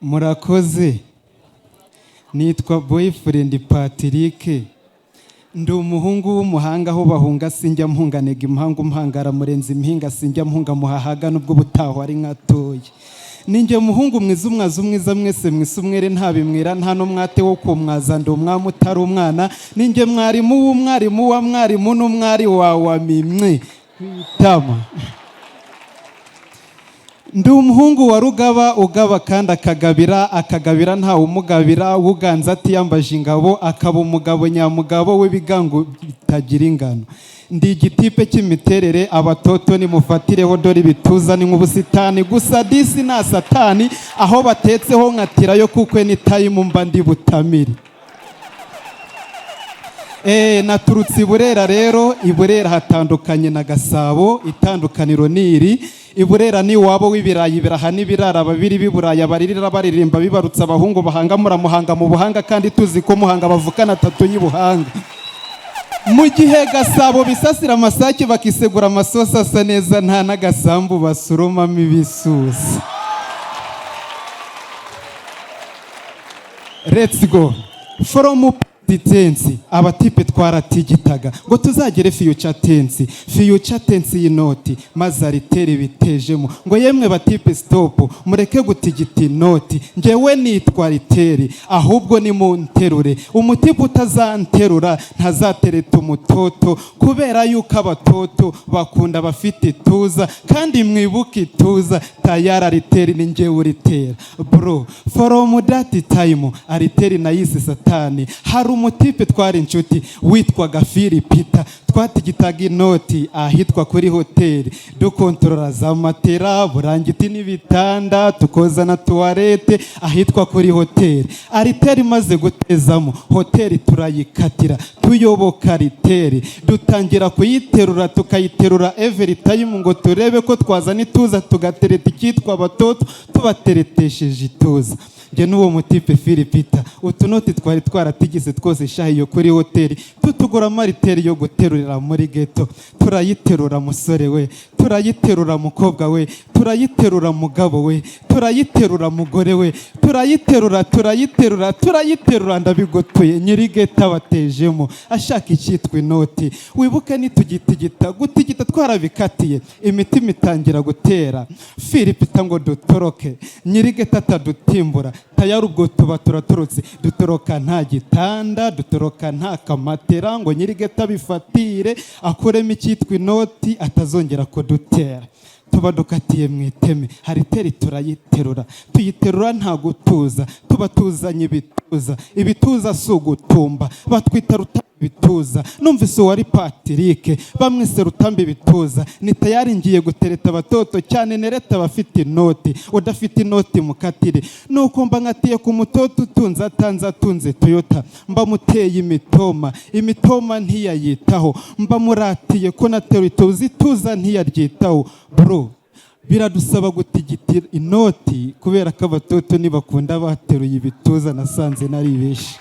Murakoze. Nitwa Boyfriend Patrick. Ndi umuhungu w'umuhanga aho bahunga sinjya mpunganega impangu mpangara murenzi impinga sinjya mpunga muhahaga nubwo butaho ari nkatoye. Ninjye muhungu mwiza umwaza umwiza mwese mwisumwere ntabimwira nta no mwate wo kumwaza ndi umwami utari umwana. Ninjye mwarimu w'umwarimu wa mwarimu n'umwari wawe mimwe kwitama. Ndi umuhungu wa Rugaba ugaba kandi akagabira nta umugabira wuganza ati yambaje ingabo akaba umugabo nyamugabo w'ibigango bitagira ingano. Ndi igitipe cy'imiterere abatoto ni mufatireho dore bituza ni nk'ubusitani gusa disi na satani aho batetseho nkatirayo kuko ni time mba ndi butamiri. Naturutse Iburera rero Iburera hatandukanye na Gasabo itandukaniro niri. Iburera ni wabo w'ibirayi biraha n'ibirara babiri biburaya baririra baririmba bibarutsa abahungu bahanga muramuhanga mu buhanga kandi tuzi ko muhanga bavukana atatu y'ubuhanga. Mu gihe Gasabo bisasira amasake bakisegura amasosa asa neza nta n'agasambu basurumamo ibisusa. Let's go. From tense abatipe twaratigitaga ngo tuzagere future tense y'inoti maze aritere bitejemo ngo yemwe batipe stop mureke gutigita inoti ngewe nitwa ritere ahubwo ni munterure umutipe utazanterura ntazatereta umutoto kubera yuko abatoto bakunda bafite ituza kandi mwibuka ituza tayara ritere ni ngewe uritera bro from that time ariteri nayise satani. Hari umutipe twari inshuti witwaga Philipita twatigitaga inoti ahitwa kuri hoteli dukontorora za matera burangiti n'ibitanda tukoza na toilette ahitwa kuri hoteli. Ariteri maze gutezamo hoteli turayikatira tuyoboka riteri dutangira kuyiterura tukayiterura every time ngo turebe ko twazana ituza tugatereta ikitwa abatoto tubateretesheje ituza. Nge n'uwo mutipe Philipita utunoti twari twaratigise twose shahi yo kuri hoteli tutugura mariteri yo guterurira muri ghetto. Turayiterura musore we turayiterura mukobwa we turayiterura mugabo we turayiterura mugore we turayiterura ndabigotuye nyiri ghetto abatejemo ashaka icyitwa inoti. Wibuke nitugitigita gutigita twarabikatiye imitima itangira gutera. Philipita ngo dutoroke nyiri ghetto atadutimbura tayari ubwo tuba turaturutse dutoroka nta gitanda dutoroka nta kamatera ngo nyiri ghetto bifatire akuremo icyitwa inoti atazongera kudutera. Tuba dukatiye mwiteme hariteri turayiterura tuyiterura nta gutuza tuba tuzanye ibituza sugutumba batwita rutambi bituza. Numvise wari Patrick bamwise rutambi bituza ni tayari ngiye gutereta abatoto cyane nereta bafite inoti udafite inoti mukatire nuko mba nkatiye ku mutoto utunze atanze atunze Toyota mba muteye imitoma ntiyayitaho mba muratiye ko nateruye ituza ntiyaryitaho bro. Biradusaba gutigitira inoti kubera ko abatoto nibakunda bateruye ibituza nasanze nari beshi.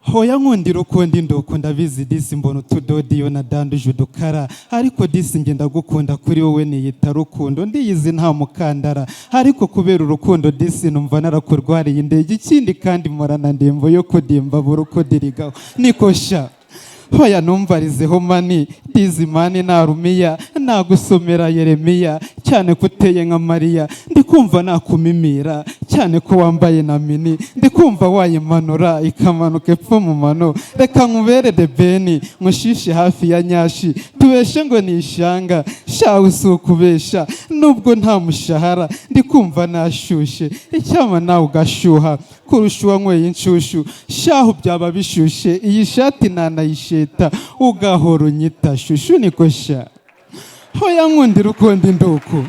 Hoya nkundira ukundi ndukunda bizi disi mbona utudodiyo na danduje udukara ariko disi nge ndagukunda kuri wowe niyita rukundo ndiyizi nta mukandara ariko kubera urukundo disi numva narakurwariye indege ikindi kandi morana ndembo yo kudimba buri uko dirigaho nikosha. Hoya numvarizeho mani dizi mani narumiya nagusomera Yeremiya cyane kuteye nka Mariya ndikumva nakumimira cyane ko wambaye na mini ndikumva wayimanura ikamanuka epfo mu mano reka nkubere de beni mushishe hafi ya nyashi tubeshe ngo nishanga shawe usukubesha nubwo nta mushahara ndikumva nashushe icyama nawe ugashuha kurusha uwanyweye inshushu shahu byaba bishushe iyi shati nanayisheta ugahora unyita shushu niko sha. Hoya nkundira ukundi nduku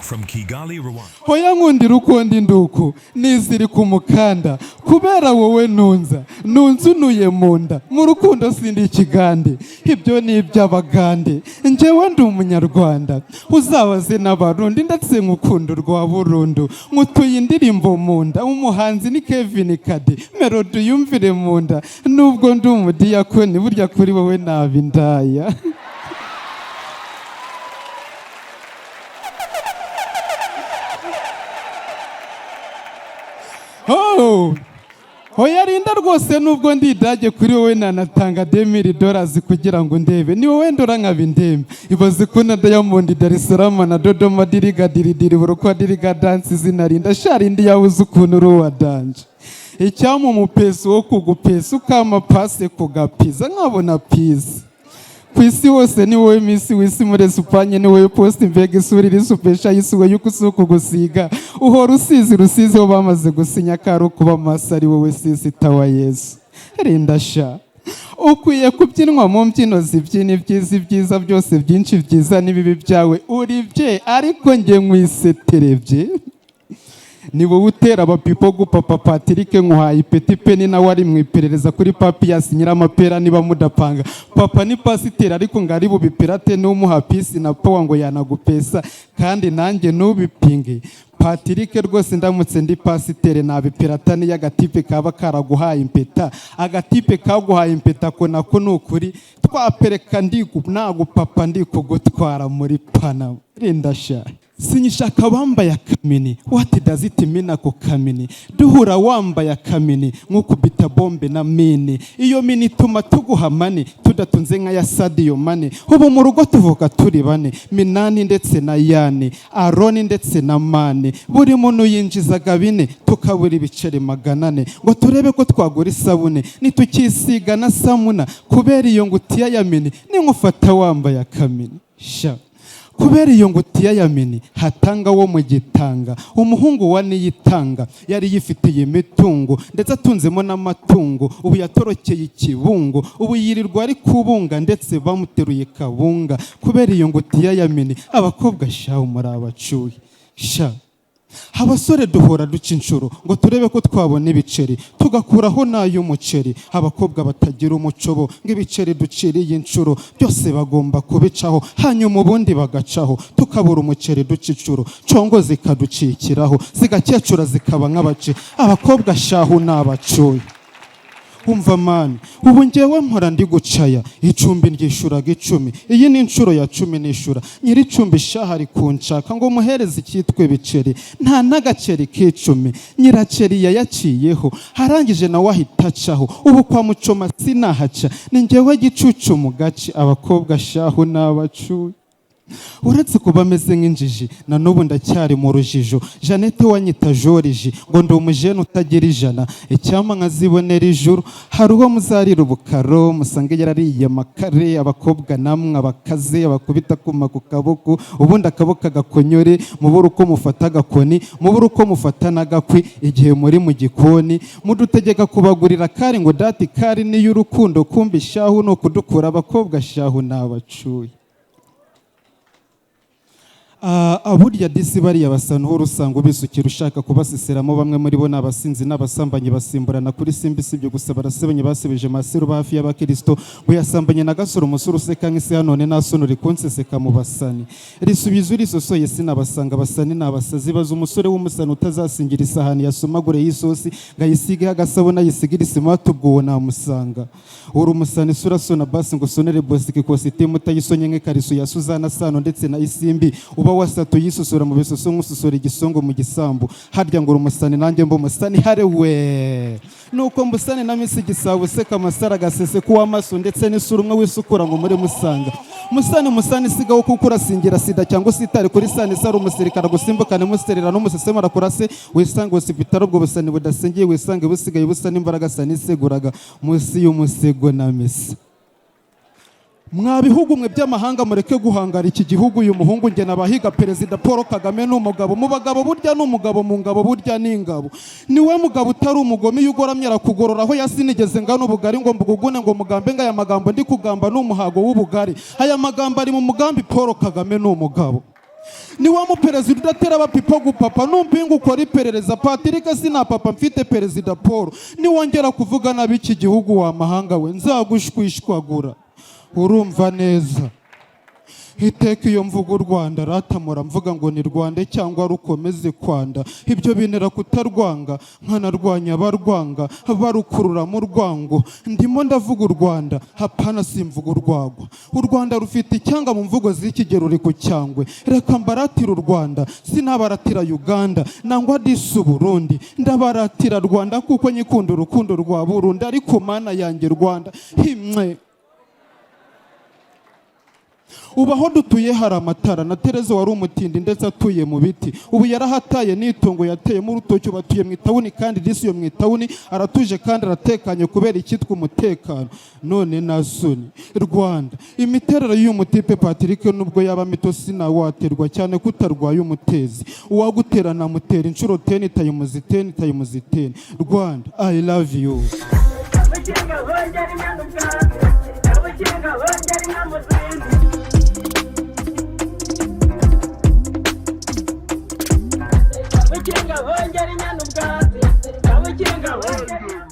from Kigali, Rwanda. hoya nkundira uko ndi nduku niziri ku mukanda kubera wowe nunza unuye mu nda mu rukundo sindi ikigande ibyo ni iby'abagande njyewe ndi umunyarwanda uzabaze n'abarundi ndetse nk'ukundo rwa burundu nkutuye indirimbo mu nda umuhanzi ni Kevin Kade melody yumvire mu nda nubwo ndi umudiyakoni burya kuri wowe naba indaya. Hoya rinda rwose nubwo ndidage kuri wowe nanatanga $10,000 kugira ngo ndebe ni wowe ndora nkabindembe ibaze ko na Diamond Dar es Salaam na Dodoma diriga diridiri burukwa diriga dance zinarinda sharindi yabuze ukuntu ruwa danje icyamu umupesi wo kugupesa ukama pase kugapiza nkabona piza ku isi hose ni wowe misi wisi muri Espanye ni wowe post mbega isuri risupesha yisuwe yuko usuku gusiga uhora rusizi ho bamaze gusinya karo kuba maso ari wowe sisi tawa Yesu rinda sha ukwiye kubyinwa mu mbyino zibyina ibyiza byose byinshi byiza n'ibibi byawe uri bye ariko nge nkwiseterebye ni wowe utera abapipo gupapa Patrick nkuhaye ipeti peni nawe ari mu iperereza kuri Papias Nyiramapera niba mudapanga papa ni pasiteri ariko ngari bubipirate n'umuha pisi na power ngo yanagupesa kandi nanjye nubipinge Patrick rwose ndamutse ndi pasiteri nabipirata ni y'agatipe kaba karaguhaye impeta agatipe kaguhaye impeta ko nako nukuri twapereka nagupapa ndikugutwara muri Panama rinda sha sinyishaka wambaye akamini what does it mean ako kamini duhura wambaye akamini nk'ukubita bombe na mini iyo mini ituma tuguhamani tudatunze nka ya Sadio Mane ubu mu rugo tuvuga turi bane Minani ndetse na Yani Aroni ndetse na Mane buri muntu yinjizaga bine tukabura ibiceri 400 ngo turebe ko twagura isabune nitukisiga na samuna kubera iyo ngutiya ya mini ni nkufata wambaye akamini sha kubera iyo ngutiya ya mini hatanga wo mu gitanga umuhungu wa niyitanga yari yifitiye imitungo ndetse atunzemo n'amatungo ubu yatorokeye ikibungo ubu yirirwa ari kubunga ndetse bamuteruye kabunga kubera iyo ngutiya ya mini abakobwa shaho muri abacuye sha abasore duhora duca inshuro ngo turebe ko twabona ibiceri tugakuraho n'ay'umuceri abakobwa batagira umucobo ngo ibiceri duciriye inshuro byose bagomba kubicaho hanyuma ubundi bagacaho tukabura umuceri duca inshuro congo zikaducikiraho zigakecura zikaba nk'abace abakobwa shahu n'abacuye umva mani ubu ngewe mpora ndi gucaya icumbi ryishuraga 10 iyi ni inshuro ya 10 nishura nyiri icumbi shahari kunshaka ngo muhereze icyitwe biceri nta n'agaceri k'10 nyiraceri yayaciyeho harangije nawe ahitacaho ubu kwa mucoma sinahaca ni ngewe gicucu mu gace abakobwa shahu n'abacuye uretse kuba ameze nk'injiji na n'ubu ndacyari mu rujijo Jeannette wanyita Joriji ngo ndi umujene utagira ijana icyama nkazibonera ijuru hari uwo muzarira ubukaro musange yarariye amakare abakobwa namwe abakaze abakubita kuma ku kaboko ubundi akaboko agakonyore mubura uko mufata agakoni mubura uko mufata n'agakwi igihe muri mu gikoni mudutegeka kubagurira kari ngo dati kari ni y'urukundo kumbi shahu no kudukura abakobwa shahu n'abacuye aburya disi bariya basana urusanga ubisukira ushaka kubaseseramo bamwe muri bo n'abasinzi n'abasambanyi basimburana kuri simbi sibyo gusa barasebanye basebeje Masiru hafi y'abakristo ngo yasambanye na Gasoro umusuru useka nk'isi yanone nasonore kunseseka mu basani risubizo risosoye sinabasanga basani n'abasazi baza umusore w'umusana utazasingira isahani yasomagure y'isosi ngayisiga agasabona yisigira isima tubwo namusanga uri umusani surasona basi ngo sonere bosiki kositimu utayisonye nk'ekariso ya Suzana Sano ndetse na Isimbi wasatu yisusura mu bisoso nk'ususura igisongo mu gisambu harya ngo umusani nanjye mbo umusani harewe nuko mbusani na misi gisabo seka amasara gasese kuwa maso ndetse n'isura umwe wisukura ngo muri musanga musani sigaho kuko urasingira sida cyangwa sitari kuri sani sari umusirikara gusimbukane musterera n'umusesemara kurase wisanga hospital ubwo busani budasengiye wisanga busigaye busa n'imbaraga sani seguraga musi y'umusego na misi mwabihugu mwe by'amahanga mureke guhangara iki gihugu uyu muhungu nge nabahiga Perezida Paul Kagame n'umugabo mu bagabo burya n'umugabo mu ngabo burya n'ingabo niwe mugabo utari umugome yugoramye arakugororaho yasinigeze ngano ubugari ngo mbugugune ngo mugambe ngaya magambo ndi kugamba n'umuhago w'ubugari aya magambo ari mu mugambi Paul Kagame n'umugabo ni wa muperezida udatera abapipo gupapa numpinga ukora iperereza Patrick sina papa mfite perezida Paul niwongera kuvuga nabi iki gihugu wa mahanga we nzagushwishwagura urumva neza iteka iyo mvuga u Rwanda ratamura mvuga ngo ni Rwanda cyangwa rukomeze kwanda ibyo binera kutarwanga nkanarwanya abarwanga barukurura mu rwango ndimo ndavuga u Rwanda hapana simvuga urwagwa u Rwanda rufite icyanga mu mvugo z'ikigero uri ku cyangwe reka mbaratira u Rwanda sinabaratira Uganda nangwa disu Burundi ndabaratira Rwanda kuko nyikunda urukundo rwa Burundi ariko mana yanjye Rwanda himwe ubaho dutuye hari amatara na Tereza wari umutindi ndetse atuye mu biti ubu yarahataye n'itongo yateye mu rutoki batuye mu itawuni kandi disi yo mu itawuni aratuje kandi aratekanye kubera ikitwa umutekano none nasoni Rwanda imiterere y'umutipe Patrick nubwo yaba mito sinawaterwa cyane kutarwaye umutezi uwaguterana mutera inshuro 10 tayimuziteni Rwanda I love you Kabukinga hongera inyana ubwatsi, kabukinga hongera